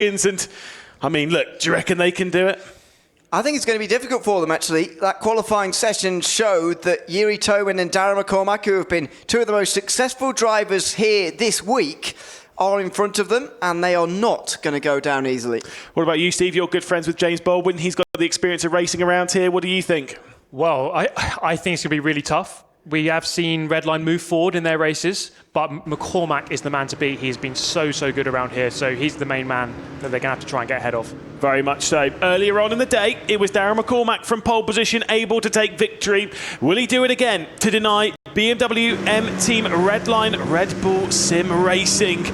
And I mean, look, do you reckon they can do it? I think it's going to be difficult for them, actually. That qualifying session showed that Yuri Tobin and Darren McCormack, who have been two of the most successful drivers here this week, are in front of them, and they are not going to go down easily. What about you, Steve? You're good friends with James Baldwin. He's got the experience of racing around here. What do you think? Well, I think it's going to be really tough. We have seen Redline move forward in their races, but McCormack is the man to beat. He's been so good around here, so he's the main man that they're going to have to try and get ahead of. Very much so. Earlier on in the day, it was Darren McCormack from pole position, able to take victory. Will he do it again to deny BMW M Team Redline Red Bull Sim Racing?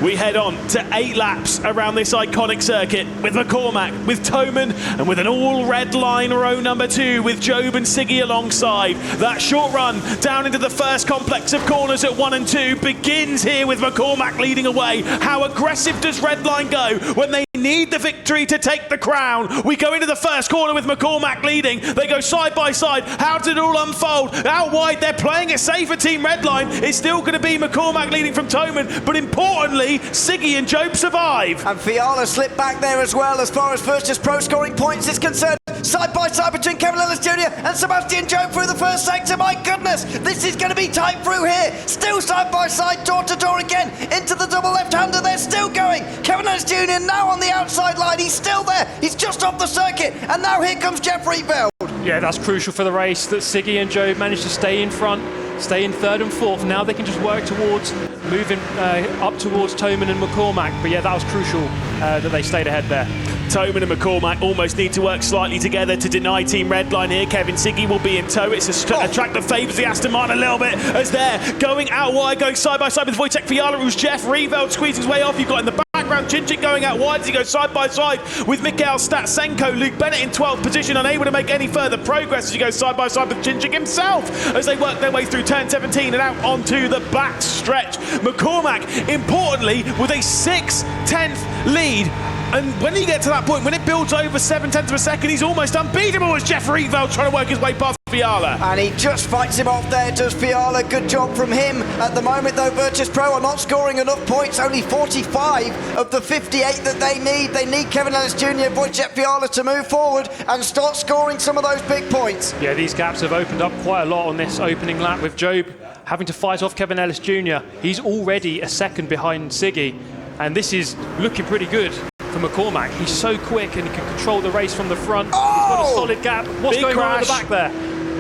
We head on to 8 laps around this iconic circuit with McCormack, with Toman, and with an all-red line row number 2 with Job and Siggy alongside. That short run down into the first complex of corners at 1 and 2 begins here with McCormack leading away. How aggressive does Redline go when they need the victory to take the crown? We go into the first corner with McCormack leading. They go side by side. How did it all unfold? Out wide, they're playing it safer. Team Redline. It's still going to be McCormack leading from Toman, but importantly, Siggy and Job survive. And Fiala slipped back there as well as far as Virtus.pro scoring points is concerned. Side by side between Kevin Ellis Jr. and Sebastian Job through the first sector. My goodness, this is going to be tight through here. Still side by side, door to door again. Into the double left-hander, they're still going. Kevin Ellis Jr. now on the outside line. He's still there. He's just off the circuit. And now here comes Jeff Rietveld. Yeah, that's crucial for the race that Siggy and Job managed to stay in front, stay in 3rd and 4th. Now they can just work towards moving up towards Toman and McCormack. But yeah, that was crucial that they stayed ahead there. Toman and McCormack almost need to work slightly together to deny Team Redline here. Kevin Siggy will be in tow. It's a track that favours the Aston Martin a little bit as they're going out wide, going side by side with Wojtek Fiala. It was Jeff Rietveld squeezing his way off. You've got in the background Chinchik going out wide as he goes side by side with Mikhail Statsenko. Luke Bennett in 12th position, unable to make any further progress as he goes side by side with Chinchik himself as they work their way through turn 17 and out onto the back stretch. McCormack, importantly, with a 6/10 lead. And when you get to that point, when it builds over 7/10 of a second, he's almost unbeatable as Jeff Rietveld trying to work his way past Fiala. And he just fights him off there, does Fiala. Good job from him. At the moment, though, Virtus.pro are not scoring enough points. Only 45 of the 58 that they need. They need Kevin Ellis Jr. and Wojtek Fiala to move forward and start scoring some of those big points. Yeah, these gaps have opened up quite a lot on this opening lap with Job having to fight off Kevin Ellis Jr. He's already a second behind Siggy, and this is looking pretty good for McCormack. He's so quick and he can control the race from the front. He's got a solid gap. What's going on at the back there?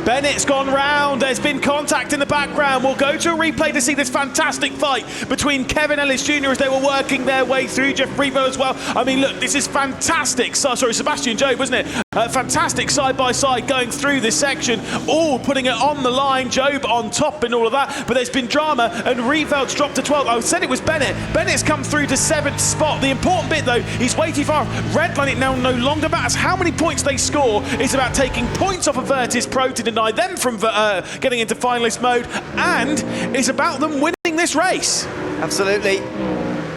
Bennett's gone round. There's been contact in the background. We'll go to a replay to see this fantastic fight between Kevin Ellis Jr. as they were working their way through. Jeff Rietveld as well. I mean, look, this is fantastic. Sorry, Sebastian Job, wasn't it? Fantastic side by side going through this section, all putting it on the line. Job on top and all of that, but there's been drama and Rieveld's dropped to 12th. I said it was Bennett. Bennett's come through to 7th spot. The important bit though, he's waiting for Redline. It now no longer matters how many points they score. It's about taking points off of Virtus.pro to deny them from getting into finalist mode, and it's about them winning this race. Absolutely.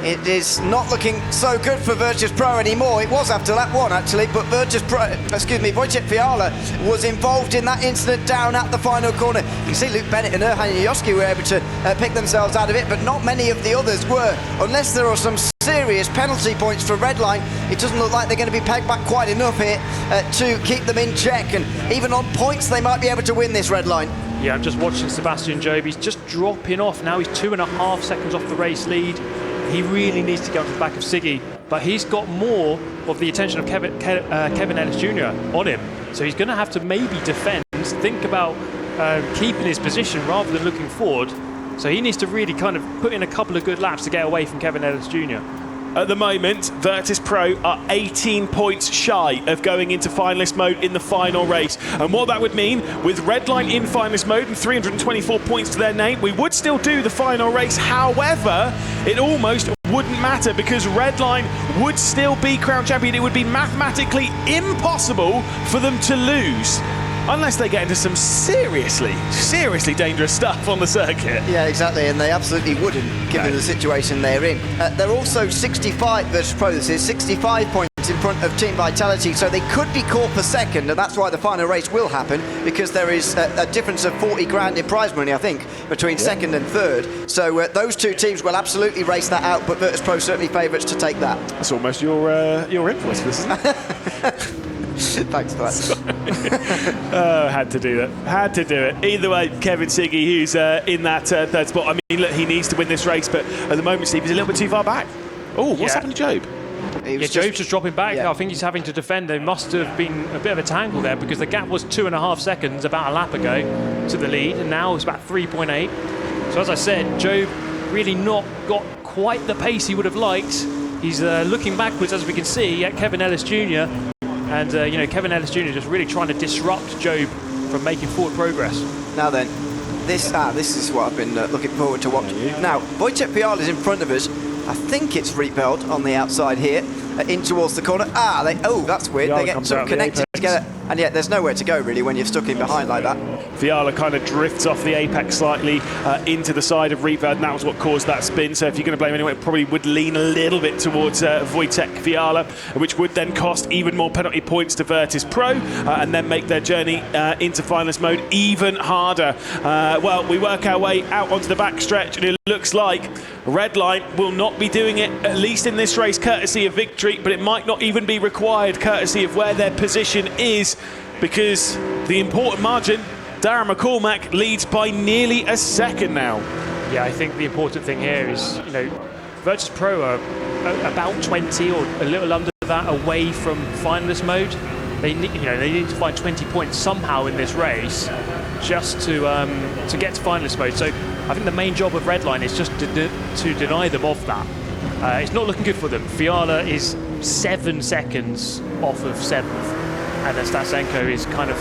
It is not looking so good for Virtus.pro anymore. It was after lap 1 actually, but Wojtek Fiala was involved in that incident down at the final corner. You can see Luke Bennett and Erhan Yoski were able to pick themselves out of it, but not many of the others were, unless there are some serious penalty points for Redline. It doesn't look like they're going to be pegged back quite enough here to keep them in check, and even on points they might be able to win this Redline. Yeah, I'm just watching Sebastian Job. He's just dropping off now. He's 2.5 seconds off the race lead. He really needs to get onto the back of Siggy, but he's got more of the attention of Kevin Ellis Jr. on him. So he's going to have to maybe defend, think about keeping his position rather than looking forward. So he needs to really kind of put in a couple of good laps to get away from Kevin Ellis Jr. At the moment, Virtus.pro are 18 points shy of going into finalist mode in the final race. And what that would mean, with Redline in finalist mode and 324 points to their name, we would still do the final race. However, it almost wouldn't matter because Redline would still be crown champion. It would be mathematically impossible for them to lose, unless they get into some seriously dangerous stuff on the circuit. Yeah, exactly, and they absolutely wouldn't, given the situation they're in. They're also 65, Virtus.pro, this is 65 points in front of Team Vitality, so they could be caught for second, and that's why the final race will happen, because there is a difference of 40 grand in prize money, I think, between second and third. So those two teams will absolutely race that out, but Virtus.pro certainly favourites to take that. That's almost your invoice for this, isn't it? Thanks for that. Oh, had to do that. Had to do it. Either way, Kevin Siggy, who's in that third spot. I mean, look, he needs to win this race, but at the moment, Steve, he's a little bit too far back. Oh, what's happened to Job? Yeah, Job's just dropping back. I think he's having to defend. There must have been a bit of a tangle there, because the gap was 2.5 seconds about a lap ago to the lead, and now it's about 3.8. So as I said, Job really not got quite the pace he would have liked. He's looking backwards, as we can see, at Kevin Ellis Jr. And, you know, Kevin Ellis Jr. just really trying to disrupt Job from making forward progress. Now then, this is what I've been looking forward to watching. Now, Wojciech Fiala is in front of us. I think it's Riyadh on the outside here, in towards the corner. That's weird. Fiala they get comes sort out of the connected together, and yet there's nowhere to go really when you're stuck in behind like that. Fiala kind of drifts off the apex slightly into the side of Riyadh, and that was what caused that spin. So if you're going to blame anyone, it probably would lean a little bit towards Wojciech Fiala, which would then cost even more penalty points to Virtus.pro, and then make their journey into finalist mode even harder. Well, we work our way out onto the backstretch, and it looks like Redline will not be doing it, at least in this race, courtesy of victory, but it might not even be required courtesy of where their position is, because the important margin, Darren McCormack leads by nearly a second now. Yeah, I think the important thing here is, you know, Virtus.pro are about 20 or a little under that away from finalist mode. They need to find 20 points somehow in this race just to get to finalist mode. So I think the main job of Redline is just to deny them of that. It's not looking good for them. Fiala is 7 seconds off of 7th, and then Statsenko is kind of,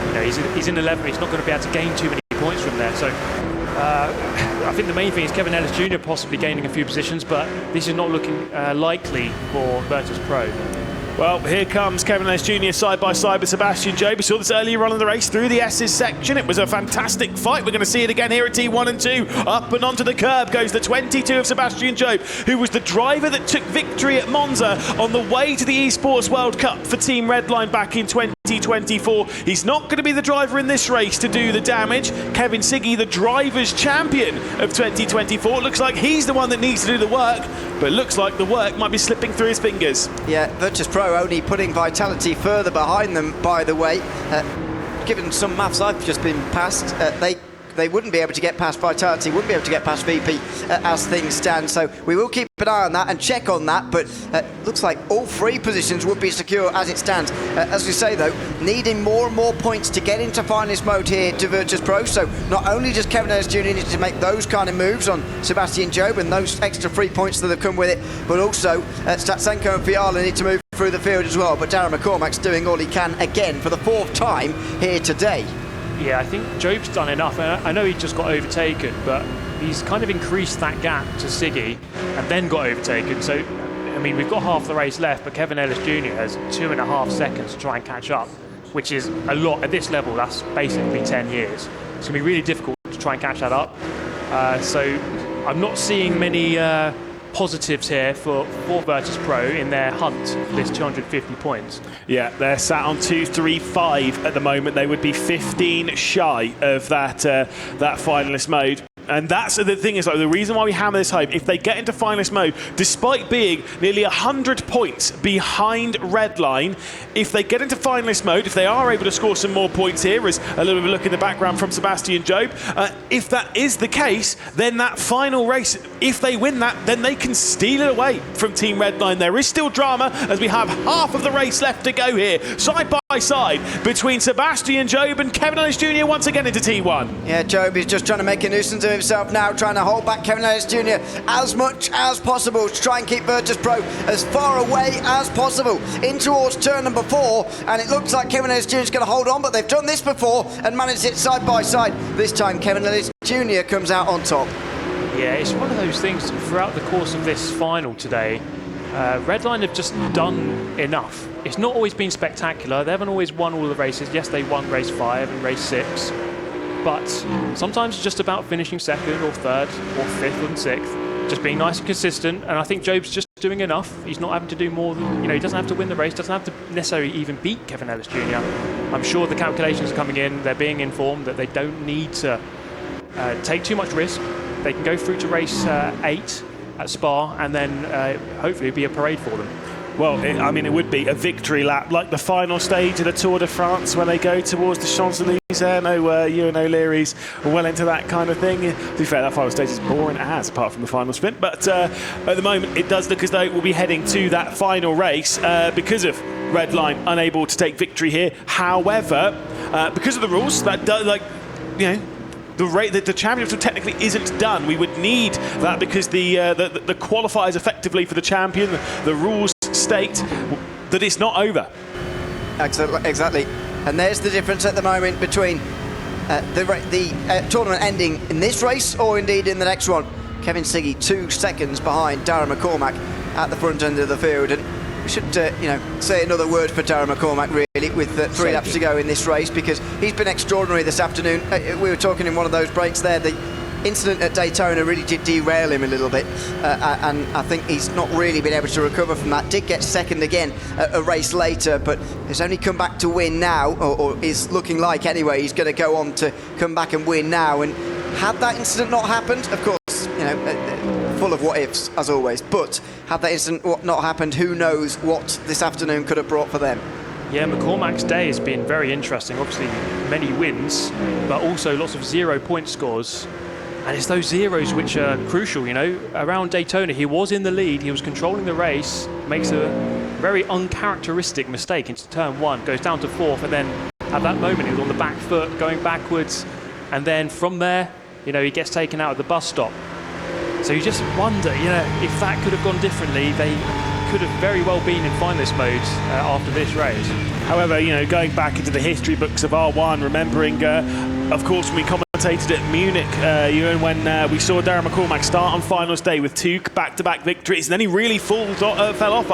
you know, he's in 11th. He's not going to be able to gain too many points from there. So I think the main thing is Kevin Ellis Jr. possibly gaining a few positions, but this is not looking likely for Virtus.pro. Well, here comes Kevin Ellis Jr. side by side with Sebastian Job. We saw this earlier on in the race through the S's section. It was a fantastic fight. We're going to see it again here at T1 and 2. Up and onto the curb goes the 22 of Sebastian Job, who was the driver that took victory at Monza on the way to the Esports World Cup for Team Redline back in 2024. He's not going to be the driver in this race to do the damage. Kevin Siggy, the drivers' champion of 2024, looks like he's the one that needs to do the work, but looks like the work might be slipping through his fingers. Yeah, Virtus.pro only putting Vitality further behind them, by the way. Given some maths I've just been passed, they wouldn't be able to get past Vitality, wouldn't be able to get past VP as things stand. So we will keep an eye on that and check on that, but looks like all 3 positions would be secure as it stands. As we say though, needing more and more points to get into finalist mode here to Virtus.pro. So not only does Kevin Ellis Jr. need to make those kind of moves on Sebastian Job and those extra 3 points that have come with it, but also Statsenko and Fiala need to move through the field as well. But Darren McCormack's doing all he can again for the 4th time here today. Yeah, I think Job's done enough. I know he just got overtaken, but he's kind of increased that gap to Siggy and then got overtaken. So, I mean, we've got half the race left, but Kevin Ellis Jr. has 2.5 seconds to try and catch up, which is a lot. At this level, that's basically 10 years. It's going to be really difficult to try and catch that up. So I'm not seeing many positives here for Virtus.pro in their hunt for this 250 points. Yeah, they're sat on 235 at the moment. They would be 15 shy of that finalist mode. And that's the thing, is like the reason why we hammer this home. If they get into finalist mode, despite being nearly 100 points behind Redline, if they get into finalist mode, if they are able to score some more points here, as a little bit of a look in the background from Sebastian Job, if that is the case, then that final race, if they win that, then they can steal it away from Team Redline. There is still drama as we have half of the race left to go here, side by side, between Sebastian Job and Kevin Ellis Jr. once again into T1. Yeah, Job is just trying to make a nuisance of himself now, trying to hold back Kevin Ellis Jr. as much as possible to try and keep Virtus.pro as far away as possible in towards turn number 4, and it looks like Kevin Ellis Jr. is going to hold on, but they've done this before and managed it side by side. This time Kevin Ellis Jr. comes out on top. Yeah, it's one of those things throughout the course of this final today. Redline have just done enough. It's not always been spectacular. They haven't always won all the races. Yes, they won race 5 and race 6. But sometimes it's just about finishing 2nd or 3rd or 5th and 6th. Just being nice and consistent. And I think Job's just doing enough. He's not having to do more than, he doesn't have to win the race, doesn't have to necessarily even beat Kevin Ellis Jr. I'm sure the calculations are coming in, they're being informed that they don't need to take too much risk. They can go through to race 8 at Spa, and then hopefully it'll be a parade for them. Well, it would be a victory lap, like the final stage of the Tour de France when they go towards the Champs-Élysées. I know you and O'Leary's well into that kind of thing. To be fair, that final stage is boring as, apart from the final sprint. But at the moment, it does look as though we'll be heading to that final race because of Redline unable to take victory here. However, because of the rules, that does, the championship technically isn't done. We would need that because the qualifiers effectively for the champion, the rules state that it's not over. Exactly. And there's the difference at the moment between the tournament ending in this race or indeed in the next one. Kevin Siggy 2 seconds behind Darren McCormack at the front end of the field. And we should say another word for Darren McCormack really with 3 laps to go in this race, because he's been extraordinary this afternoon. We were talking in one of those breaks there, the incident at Daytona really did derail him a little bit, and I think he's not really been able to recover from that. Did get second again a race later, but has only come back to win now, or is looking like anyway he's going to go on to come back and win now. And had that incident not happened, of course, full of what ifs as always, but had that incident not happened, who knows what this afternoon could have brought for them. Yeah, McCormack's day has been very interesting. Obviously many wins, but also lots of 0-point scores. And it's those zeros which are crucial, Around Daytona, he was in the lead, he was controlling the race, makes a very uncharacteristic mistake into turn 1, goes down to 4th, and then at that moment he was on the back foot, going backwards, and then from there, he gets taken out at the bus stop. So you just wonder, if that could have gone differently, they could have very well been in finalist mode after this race. However, going back into the history books of R1, remembering, of course, when we commentated at Munich, when we saw Darren McCormack start on finals day with 2 back-to-back victories, and then he really fell off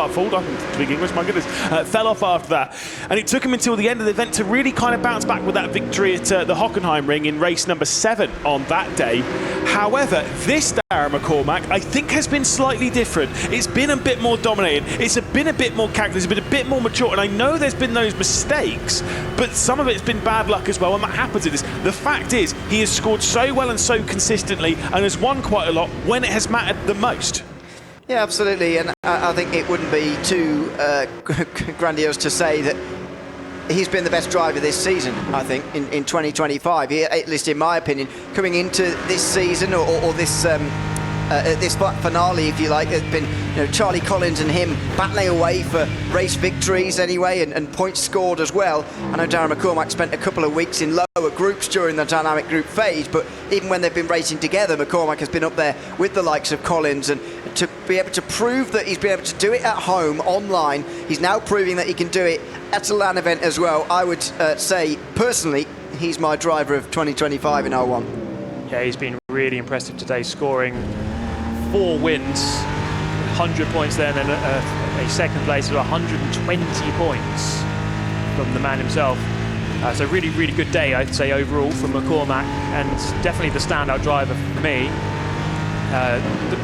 after that. And it took him until the end of the event to really kind of bounce back with that victory at the Hockenheim Ring in race number 7 on that day. However, this Darren McCormack, I think, has been slightly different. It's been a bit more dominated. It's been a bit more calculated. It's been a bit more mature. And I know there's been those mistakes, but some of it's been bad luck as well, and that happens in this. The fact is, he has scored so well and so consistently and has won quite a lot when it has mattered the most. Yeah, absolutely. And I think it wouldn't be too grandiose to say that he's been the best driver this season, I think, in 2025. At least in my opinion, coming into this season or this this finale, if you like, has been Charlie Collins and him battling away for race victories anyway, and points scored as well. I know Darren McCormack spent a couple of weeks in lower groups during the dynamic group phase, but even when they've been racing together, McCormack has been up there with the likes of Collins, and to be able to prove that he's been able to do it at home online, he's now proving that he can do it at a LAN event as well. I would say personally he's my driver of 2025 in R1. Yeah, he's been really impressive today, scoring 4 wins, 100 points there, and then a second place of 120 points from the man himself. So really, really good day, I'd say, overall from McCormack, and definitely the standout driver for me.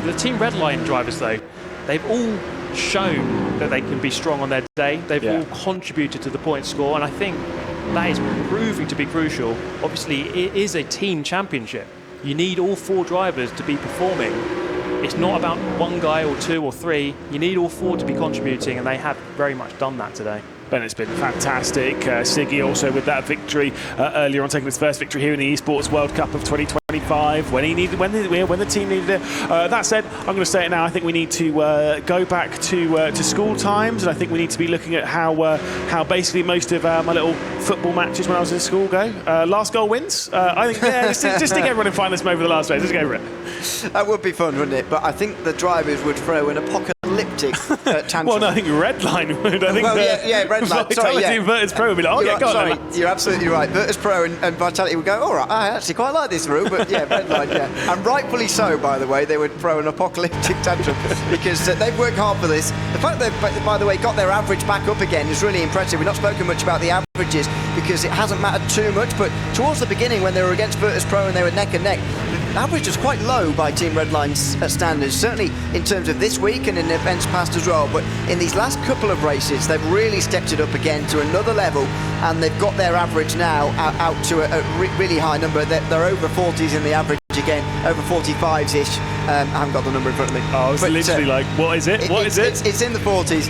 The Team Redline drivers, though, they've all shown that they can be strong on their day. They've all contributed to the point score, and I think that is proving to be crucial. Obviously, it is a team championship. You need all 4 drivers to be performing. It's not about 1 guy or 2 or 3. You need all 4 to be contributing, and they have very much done that today. Bennett's been fantastic. Siggy also with that victory earlier on, taking his first victory here in the Esports World Cup of 2025 when the team needed it. That said, I'm going to say it now. I think we need to go back to school times, and I think we need to be looking at how basically most of my little football matches when I was in school go. Last goal wins. I think just stick everyone in finalist mode for the last race. Let's go for it. That would be fun, wouldn't it? But I think the drivers would throw in a apocalyptic tantrum. Well, no, I think Redline would. I think Redline. Sorry, yeah. Virtus.pro would be like, oh, yeah, go on. You're absolutely right. Virtus.pro and Vitality would go, all right, I actually quite like this rule, but yeah, Redline, yeah. And rightfully so, by the way, they would throw an apocalyptic tantrum because they've worked hard for this. The fact they've, by the way, got their average back up again is really impressive. We've not spoken much about the averages because it hasn't mattered too much, but towards the beginning when they were against Virtus.pro and they were neck and neck, average was quite low by Team Redline's standards, certainly in terms of this week and in events past as well. But in these last couple of races, they've really stepped it up again to another level, and they've got their average now out to a really high number. They're over 40s in the average again, over 45s-ish. I haven't got the number in front of me. Oh, it's literally like, what is it? What is it? It's in the 40s,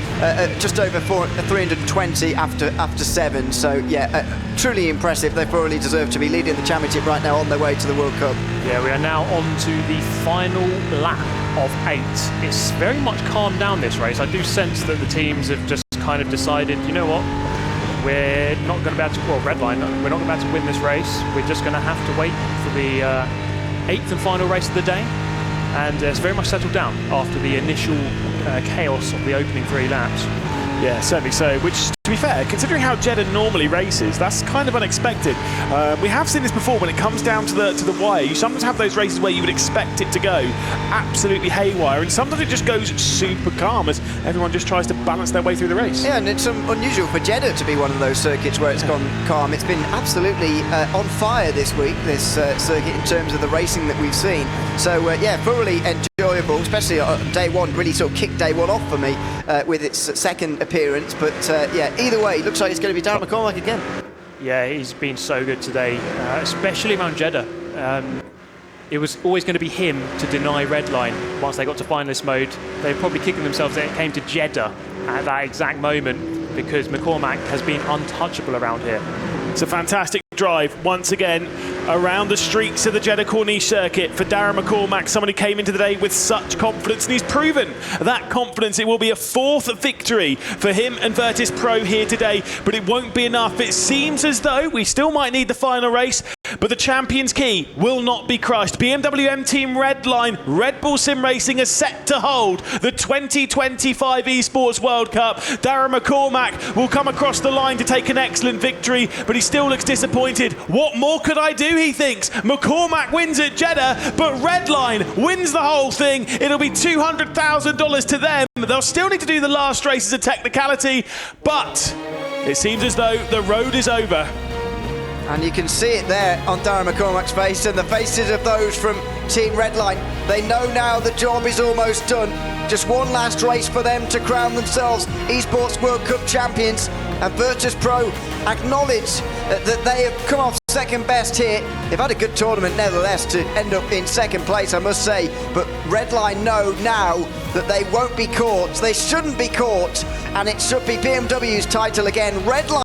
just over 320 after 7. So yeah, truly impressive. They probably deserve to be leading the championship right now on their way to the World Cup. Yeah, we are now on to the final lap of 8. It's very much calmed down, this race. I do sense that the teams have just kind of decided, you know what, we're not going to be able to, well, Redline, we're not going to be able to win this race. We're just going to have to wait for the 8th and final race of the day. And it's very much settled down after the initial chaos of the opening 3 laps. Yeah, certainly so, which, to be fair, considering how Jeddah normally races, that's kind of unexpected. We have seen this before when it comes down to the wire. You sometimes have those races where you would expect it to go absolutely haywire, and sometimes it just goes super calm as everyone just tries to balance their way through the race. Yeah, and it's unusual for Jeddah to be one of those circuits where it's gone calm. It's been absolutely on fire this week, this circuit, in terms of the racing that we've seen. So, yeah, thoroughly enjoyable, especially on day one. Really sort of kicked day one off for me with its second appearance. But, yeah, either way, it looks like it's going to be Darren McCormack again. Yeah, he's been so good today, especially around Jeddah. It was always going to be him to deny Redline once they got to finalist mode. They were probably kicking themselves that it came to Jeddah at that exact moment, because McCormack has been untouchable around here. It's a fantastic drive once again around the streets of the Jeddah Corniche circuit for Darren McCormack, someone who came into the day with such confidence, and he's proven that confidence. It will be a 4th victory for him and Virtus.pro here today, but it won't be enough. It seems as though we still might need the final race, but the champion's key will not be crushed. BMW M Team Redline, Red Bull Sim Racing is set to hold the 2025 Esports World Cup. Darren McCormack will come across the line to take an excellent victory, but he still looks disappointed. What more could I do, he thinks. McCormack wins at Jeddah, but Redline wins the whole thing. It'll be $200,000 to them. They'll still need to do the last race as a technicality, but it seems as though the road is over. And you can see it there on Darren McCormack's face and the faces of those from Team Redline. They know now the job is almost done. Just one last race for them to crown themselves Esports World Cup champions. And Virtus.pro acknowledge that they have come off second best here. They've had a good tournament nevertheless to end up in second place, I must say. But Redline know now that they won't be caught. They shouldn't be caught. And it should be BMW's title again. Redline